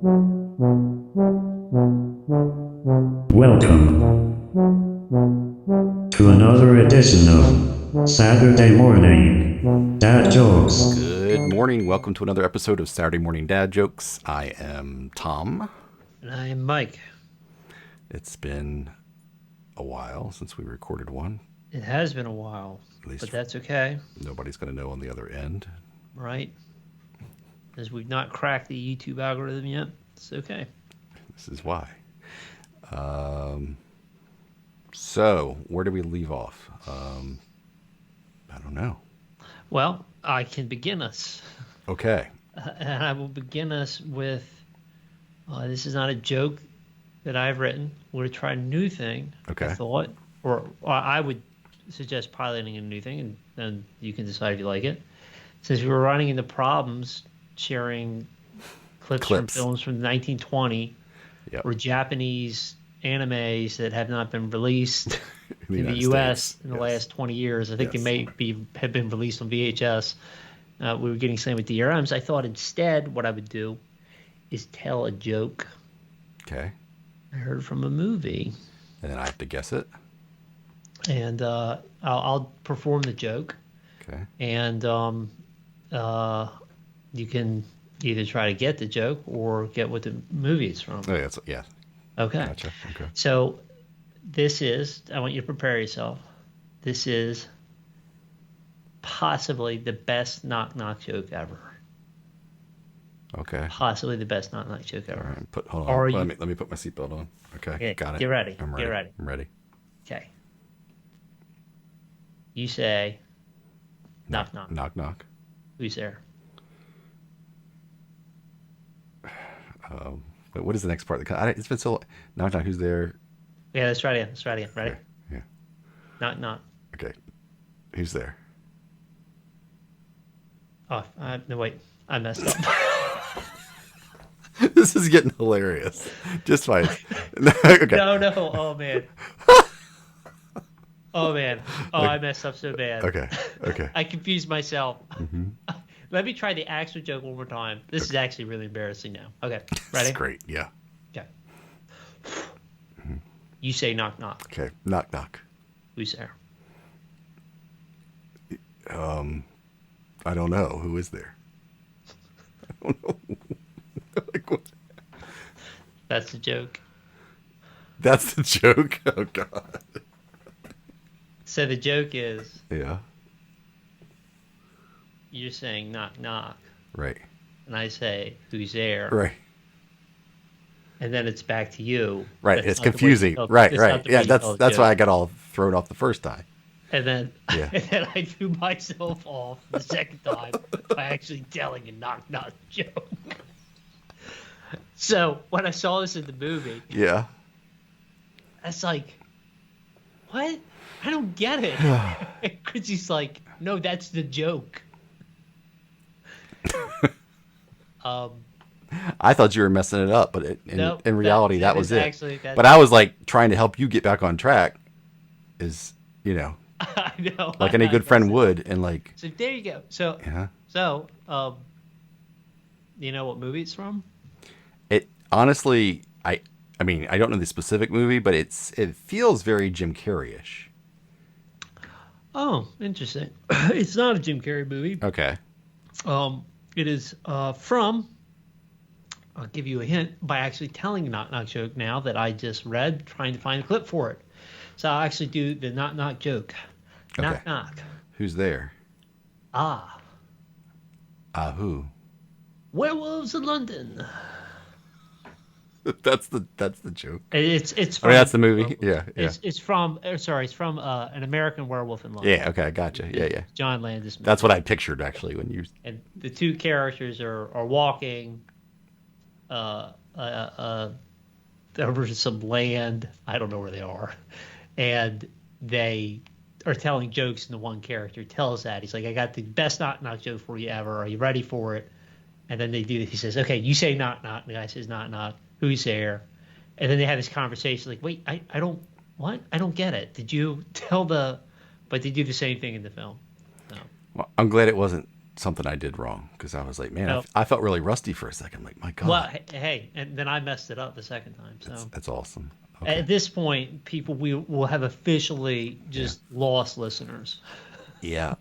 Welcome to another edition of Saturday Morning Dad Jokes. Good morning. Welcome to another episode of Saturday Morning Dad Jokes. I am Tom. And I'm Mike. It's been a while since we recorded one. It has been a while, least but that's okay, Nobody's going to know on the other end. right? As we've not cracked the YouTube algorithm yet, it's okay. This is why. So, where do we leave off? I don't know. Well, I can begin us. Okay. And I will begin us with, this is not a joke that I've written. We're going to try a new thing, Okay. I thought. Or I would suggest piloting a new thing, and then you can decide if you like it. Since we were running into problems sharing clips. From films from 1920 Yep. or Japanese animes that have not been released In the U.S. in the Yes. last 20 years. I think Yes. they have been released on VHS. We were getting same with DRMs. I thought instead what I would do is tell a joke Okay. I heard from a movie. And then I have to guess it. And I'll perform the joke. Okay. And you can either try to get the joke or get what the movie is from. Oh, yeah. Okay. Gotcha. Okay. So this is, I want you to prepare yourself. This is possibly the best knock-knock joke ever. Okay. Possibly the best knock-knock joke All ever. right. Hold Are on. you- Let me put my seatbelt on. Okay. Okay, Got it. get ready. I'm Get ready. ready. I'm ready. Okay. You say, knock, knock. Knock, knock. Who's there? Wait, what is the next part? It's been so long. Knock, knock. Who's there? Yeah, let's try it again. Let's try it again. Ready? Okay. Yeah. Knock, knock. Okay. Who's there? Oh, no, wait. I messed up. This is getting hilarious. Just fine. Okay. No. Oh, man. Oh, man. Oh, I messed up so bad. Okay. Okay. I confused myself. Mm-hmm. Let me try the actual joke one more time. This is actually really embarrassing now. Okay, ready? That's great. Yeah. Okay. You say knock, knock. Okay. Knock, knock. Who's there? I don't know. Who is there? I don't know. Like, what? That's the joke. That's the joke? Oh, God. So the joke is Yeah. you're saying knock, knock, Right. and I say who's there, Right. and then it's back to you. Right. That's It's not the way you confusing. tell- Right. that's Right. not the way Yeah. you tell a That's why I joke. got all thrown off the first time. And then, Yeah. and then I threw myself off the second time by actually telling a knock, knock joke. So when I saw this in the movie, Yeah. that's like, what? I don't get it. Because he's like, no, that's the joke. I thought you were messing it up, but Nope, in reality, that was is it. actually- that's- But I was like trying to help you get back on track, I know. like any good friend would, and like, So there you go. So, yeah. you know what movie it's from? It honestly, I mean, I don't know the specific movie, but it feels very Jim Carrey-ish. Oh, interesting. It's not a Jim Carrey movie. Okay. It is from. I'll give you a hint by actually telling a knock knock joke now that I just read, trying to find a clip for it. So I'll actually do the knock knock joke. Knock Okay. knock. Who's there? Ah, Who? werewolves in London. That's the joke. It's I from. mean, that's the movie. Yeah. Yeah. It's from. It's from An American Werewolf in London. Yeah. Okay. I gotcha. Yeah. Yeah. John Landis. Movie. That's what I pictured actually when you. And the two characters are walking over some land. I don't know where they are. And they are telling jokes, and the one character tells that. He's like, I got the best knock knock joke for you ever. Are you ready for it? And then they do. He says, okay, you say knock knock. And the guy says knock knock. Who's there? And then they have this conversation like, wait, I don't, what? I don't get it. Did you tell the, but they do the same thing in the film. So. Well, I'm glad it wasn't something I did wrong because I was like, man, No. I felt really rusty for a second. I'm like, my God, Well, hey, and then I messed it up the second time. So that's awesome. Okay. at this point, people we will have officially just lost listeners. Yeah.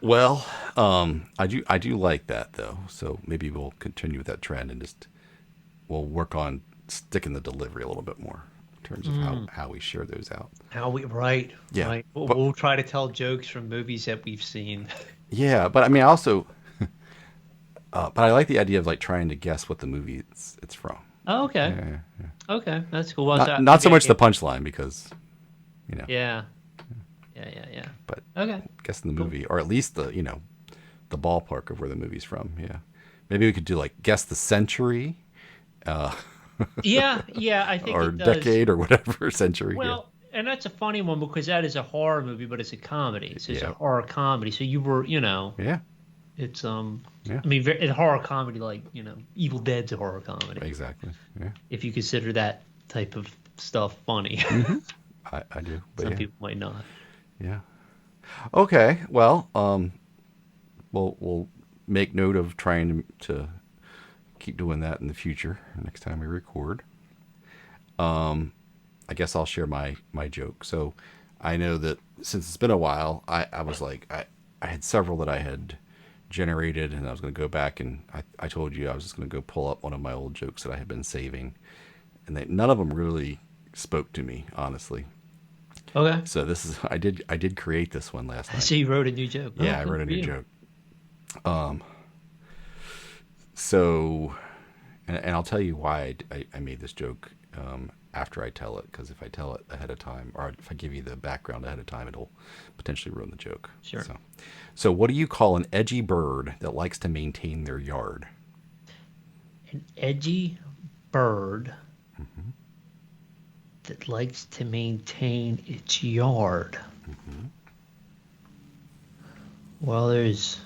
Well, I do like that though. So maybe we'll continue with that trend and just we'll work on sticking the delivery a little bit more in terms of how we share those out. How we right? Yeah, Right. but- We'll try to tell jokes from movies that we've seen. Yeah, but I mean, I also, but I like the idea of like trying to guess what the movie it's from. Oh, okay. Yeah. Okay, that's cool. Well, Not so much the punchline because, you know, Yeah. but Okay. guessing the movie or at least the the ballpark of where the movie's from. Yeah, maybe we could do like guess the century. Yeah. I think Or it does. decade or whatever century. Well, and that's a funny one because that is a horror movie, but it's a comedy. So it's Yeah. a horror comedy. So you were, yeah, it's Yeah. I mean, it's horror comedy like Evil Dead's a horror comedy. exactly. Yeah, If you consider that type of stuff funny, I do. But some yeah. people might not. Yeah. Okay. Well, we'll make note of trying to keep doing that in the future. Next time we record. I guess I'll share my joke. So, I know that since it's been a while, I was like I had several that I had generated, and I was going to go back and I told you I was just going to go pull up one of my old jokes that I had been saving, and none of them really spoke to me, honestly. Okay. So this is I did create this one last night. So you wrote a new joke. Yeah, Oh, I good wrote a for new you. joke. So, and I'll tell you why I made this joke after I tell it, because if I tell it ahead of time, or if I give you the background ahead of time, it'll potentially ruin the joke. Sure. So what do you call an edgy bird that likes to maintain their yard? An edgy bird Mm-hmm. that likes to maintain its yard. Mm-hmm. Well, there's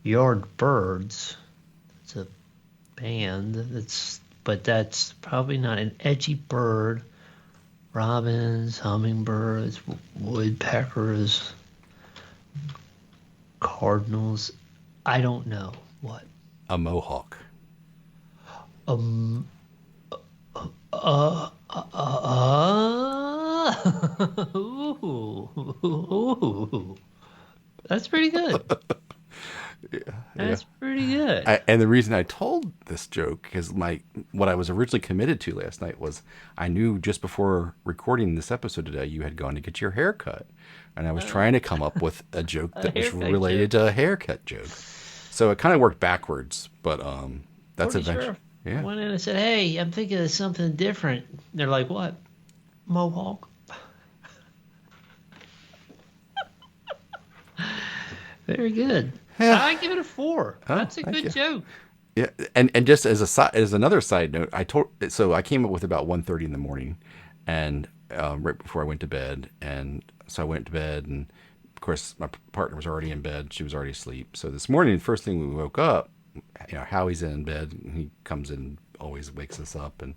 Yardbirds. It's a band but that's probably not an edgy bird. Robins, hummingbirds, woodpeckers, cardinals. I don't know what. A mohawk. Ooh. That's pretty good. That's pretty good. And the reason I told this joke is what I was originally committed to last night was I knew just before recording this episode today you had gone to get your hair cut, and I was trying to come up with a joke that was haircut related to a haircut joke. So it kind of worked backwards, but that's Pretty eventually sure. yeah. Went in and said, "Hey, I'm thinking of something different." They're like, "What?" Mohawk. Very good. Yeah. I give it a 4. Oh, That's a thank good you. joke. Yeah, and just as another side note, I came up with about 1:30 in the morning, and right before I went to bed, and so I went to bed, and of course my partner was already in bed; she was already asleep. So this morning, the first thing we woke up, Howie's in bed, and he comes in, always wakes us up, and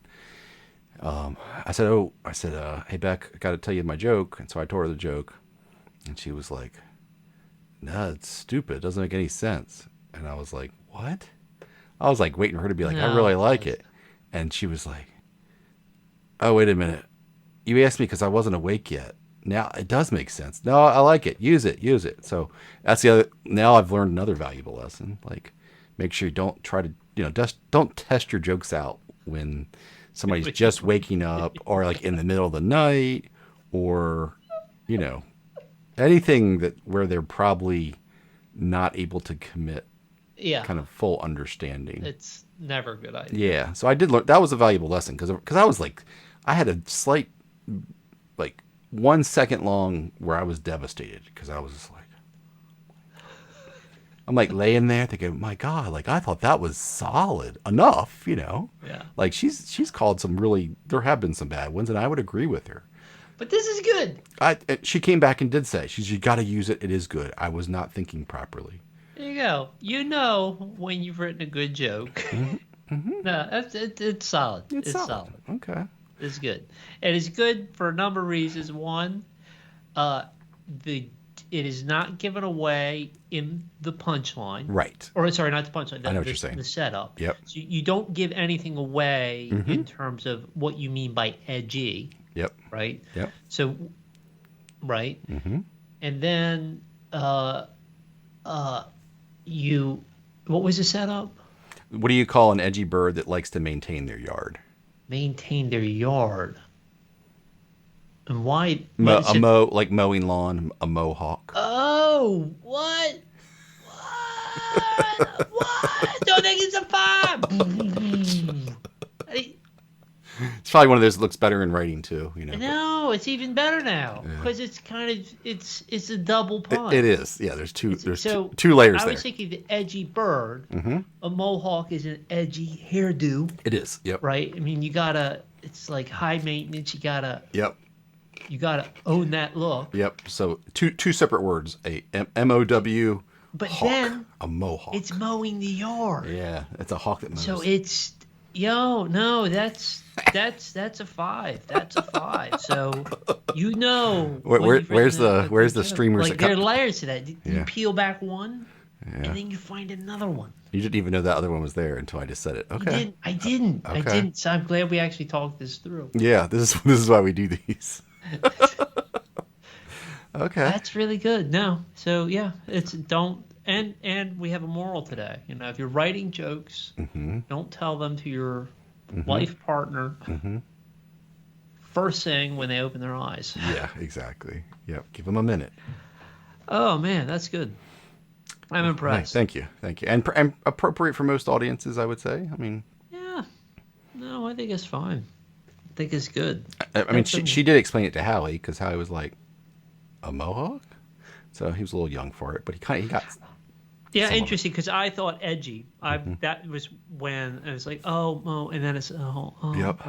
I said, "Hey Beck, I got to tell you my joke," and so I told her the joke, and she was like, "No, it's stupid. It doesn't make any sense," and I was like, "What?" I was like waiting for her to be like, "I No, really it like doesn't. it," and she was like, "Oh, wait a minute. You asked me because I wasn't awake yet. Now it does make sense. No, I like it. Use it." So that's the other. Now I've learned another valuable lesson. Like, make sure you don't try to, don't test your jokes out when somebody's just waking up or like in the middle of the night or, anything where they're probably not able to commit Yeah. kind of full understanding. It's never a good idea. Yeah, so I did learn that was a valuable lesson because I was like, I had a slight, like 1 second long where I was devastated because I was just like, I'm like laying there thinking, my God, like I thought that was solid enough, Yeah. Like she's called there have been some bad ones, and I would agree with her. But this is good. She came back and did say, you got to use it. It is good. I was not thinking properly. There you go. You know when you've written a good joke. Mm-hmm. No, it's solid. It's solid. Okay. It's good. And it's good for a number of reasons. One, the it is not given away in the punchline. Right. Or sorry, not the punchline. I know what you're saying. The setup. Yep. So you don't give anything away in terms of what you mean by edgy, Yep. right? Yep. So, right. And then what was the setup? What do you call an edgy bird that likes to maintain their yard? Maintain their yard. And why? Like mowing lawn, a mohawk. Oh, what? What? Don't think it's a 5. It's probably one of those that looks better in writing too. You know. No, it's even better now because it's kind of it's a double pun. It is. Yeah. There's two So two layers I there. was thinking the edgy bird. A mohawk is an edgy hairdo, It is. Yep. right? I mean, it's like high maintenance. You gotta own that look. Yep. So two separate words. A MOW. But hawk, then a mohawk. it's mowing the yard. Yeah, it's a hawk that mows. So it's no, that's a 5. That's a 5. So where's the streamers? Like there are layers to that. You Yeah. peel back one, and then you find another one. You didn't even know that other one was there until I just said it. Okay. I didn't. Okay. So I'm glad we actually talked this through. Yeah, this is why we do these. Okay. That's really good. No, so yeah, it's don't and we have a moral today. If you're writing jokes, don't tell them to your life partner first thing when they open their eyes. Yeah, exactly. Yep. Give them a minute. Oh man, that's good. I'm impressed. Thank you, and appropriate for most audiences, I would say. I mean, yeah, no, I think it's fine. I think it's good. I mean, she did explain it to Howie because Howie was like, a mohawk, so he was a little young for it, but he got. Yeah, interesting because I thought edgy. That was when I was like, oh, and then it's Yep.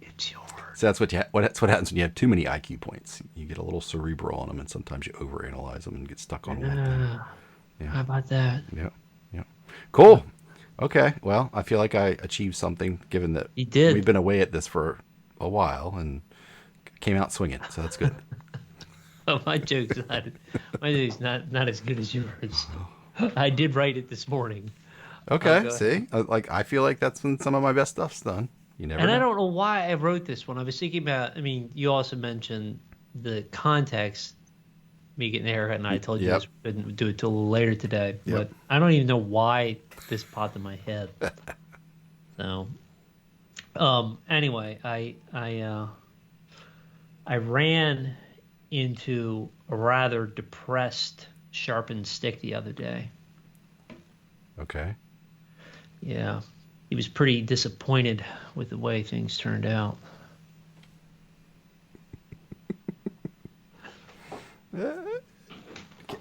It's yours. So that's what happens when you have too many IQ points. You get a little cerebral on them, and sometimes you overanalyze them and get stuck on one thing. Yeah. How about that? Yep. Cool. Okay. Well, I feel like I achieved something given that You did. we've been away at this for a while and came out swinging. So that's good. Oh, my joke's not as good as yours. I did write it this morning. Okay. See, I feel like that's when some of my best stuff's done. You never. And know. I don't know why I wrote this one. I was thinking about. I mean, you also mentioned the context. Me getting a haircut, and I told you I wouldn't do it till later today. Yep. But I don't even know why this popped in my head. So, anyway, I ran into a rather depressed sharpened stick the other day. Okay. Yeah. He was pretty disappointed with the way things turned out.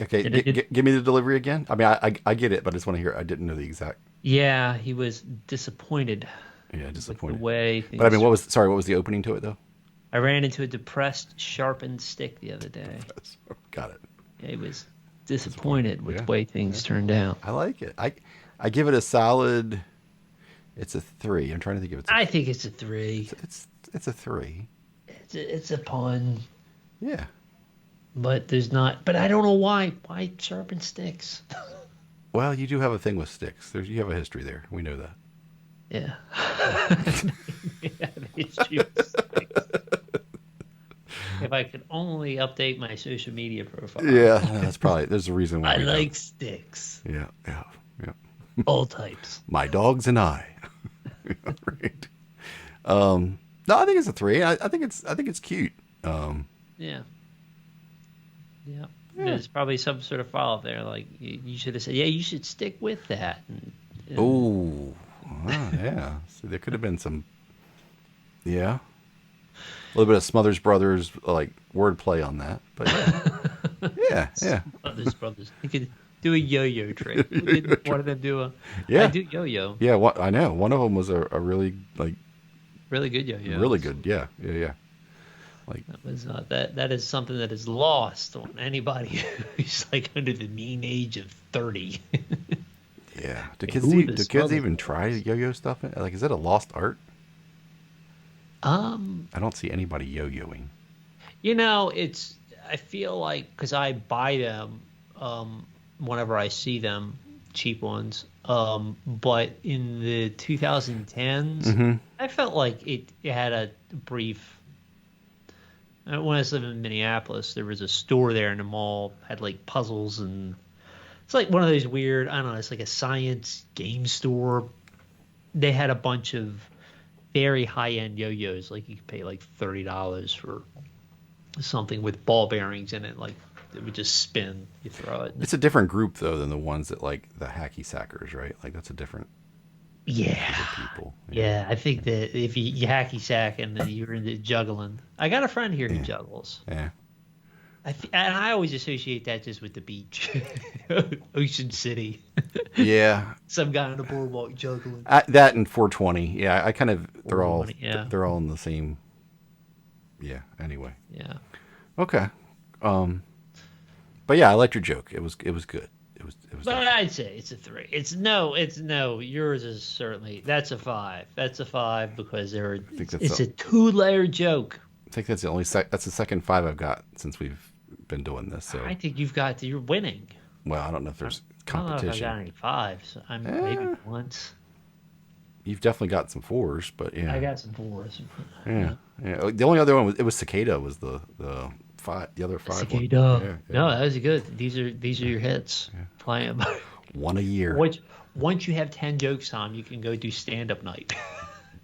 Okay. Give me the delivery again. I mean, I get it, but I just want to hear. I didn't know the exact. Yeah, he was disappointed. Yeah, disappointed. With the way things. But I mean, what was the opening to it though? I ran into a depressed, sharpened stick the other day. Got it. Yeah, he was disappointed with the way things turned out. I like it. I give it a solid. It's a 3. I'm trying to think of it. I think it's a 3. It's a 3. It's a pun. Yeah. But there's not. But I don't know why. Why sharpen sticks? Well, you do have a thing with sticks. You have a history there. We know that. Yeah. If I could only update my social media profile. Yeah, there's a reason why. I like sticks. Yeah. All types. My dogs and I. Right. No, I think it's a 3. I think it's cute. Yeah. There's probably some sort of follow-up there. Like you should have said, yeah, you should stick with that. Oh, yeah. So there could have been some. Yeah. A little bit of Smothers Brothers like wordplay on that, but yeah. Smothers Brothers. You could do a yo-yo trick. Didn't one of them do a? Yeah. I do yo-yo. Yeah, I know. One of them was a really really good yo-yo. Really good. Yeah. Like that was that is something that is lost on anybody who's like under the mean age of 30. Yeah. Do kids even try yo-yo stuff? Like, is it a lost art? I don't see anybody yo-yoing. It's I feel like because I buy them whenever I see them, cheap ones. But in the 2010s, I felt like it had a brief. When I was living in Minneapolis, there was a store there in the mall, had like puzzles, and it's like one of those weird, I don't know, it's like a science game store. They had a bunch of very high-end yo-yos, like you could pay like $30 for something with ball bearings in it, like it would just spin. You throw it. It's a different group though than the ones that like the hacky sackers, right? Like that's a different group Yeah. of people. Yeah, I think that if you hacky sack and then you're into juggling, I got a friend here who juggles. Yeah. And I always associate that just with the beach, Ocean City. Yeah. Some guy on the boardwalk juggling. That and 420. Yeah, I kind of they're all 420, yeah. they're all in the same. Yeah. Anyway. Yeah. Okay. But yeah, I liked your joke. It was good. It was. But I'd say it's a 3. It's no. Yours is certainly that's a 5. That's a 5 because it's a 2-layer joke. I think that's the only that's the second 5 I've got since we've been doing this. So I think you're winning. well, I don't know if there's I don't know if I competition. got any 5s. Maybe once. You've definitely got some 4s, but yeah. I got some 4s. Yeah. The only other one was Cicada was the 5. The other 5. Cicada. Yeah. No, that was good. These are your hits. Play them. One a year. Once you have 10 jokes, Tom, you can go do stand-up night.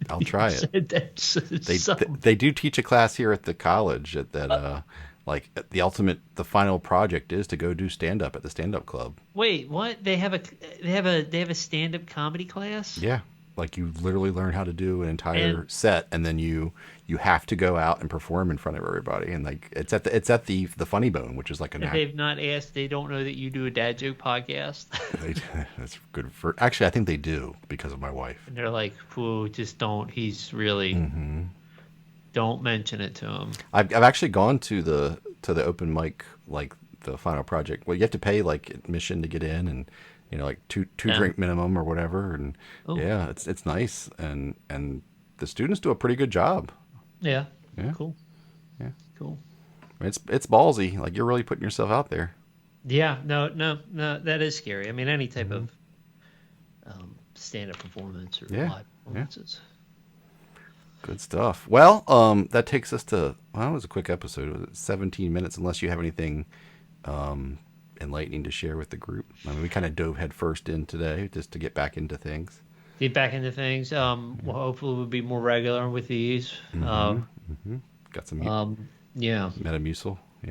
I'll try it. They do teach a class here at the college that like the final project is to go do stand-up at the stand-up club. Wait, what? They have a stand-up comedy class? Yeah. Like you literally learn how to do an entire set, and then you have to go out and perform in front of everybody. And like it's at the Funny Bone, which is like If they've not asked, they don't know that you do a dad joke podcast. That's good for. Actually, I think they do because of my wife. And they're like, "Whoa, just don't." He's really don't mention it to him. I've actually gone to the open mic, like the final project. Well, you have to pay like admission to get in, and like two drink minimum or whatever. And yeah, it's nice, and the students do a pretty good job. Yeah. Yeah. Cool. Yeah. Cool. It's ballsy. Like you're really putting yourself out there. Yeah. No. That is scary. I mean, any type of stand-up performance or live performances. Good stuff. Well, that takes us to, it was a quick episode. It was 17 minutes, unless you have anything enlightening to share with the group. I mean, we kind of dove head first in today just to get back into things. Get back into things. Well, hopefully we'll be more regular with these. Got some Metamucil. Yeah.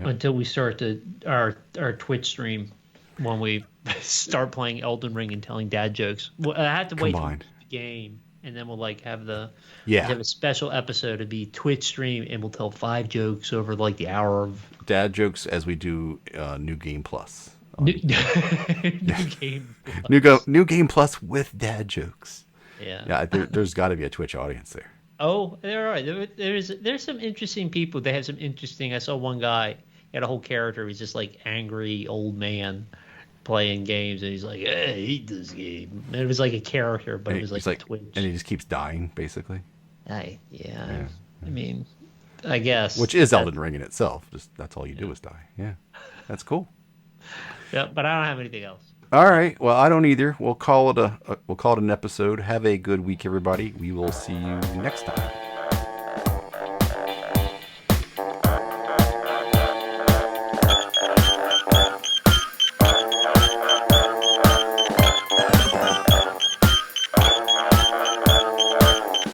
Until we start our Twitch stream when we start playing Elden Ring and telling dad jokes. Well, I have to wait for the game, and then we'll have have a special episode to be Twitch stream, and we'll tell 5 jokes over like the hour of dad jokes as we do New Game Plus. New Game Plus. New Game Plus with dad jokes. Yeah. Yeah. There's got to be a Twitch audience there. Oh, there are. There's some interesting people. They have some interesting. I saw one guy. He had a whole character. He's just like angry old man playing games, and he's like, "Hey, I hate this game." And it was like a character, but it was like Twitch. And he just keeps dying, basically. I mean, I guess. Which is Elden Ring in itself. Just that's all you do is die. Yeah, that's cool. Yeah, but I don't have anything else. All right. Well, I don't either. We'll call it an episode. Have a good week, everybody. We will see you next time.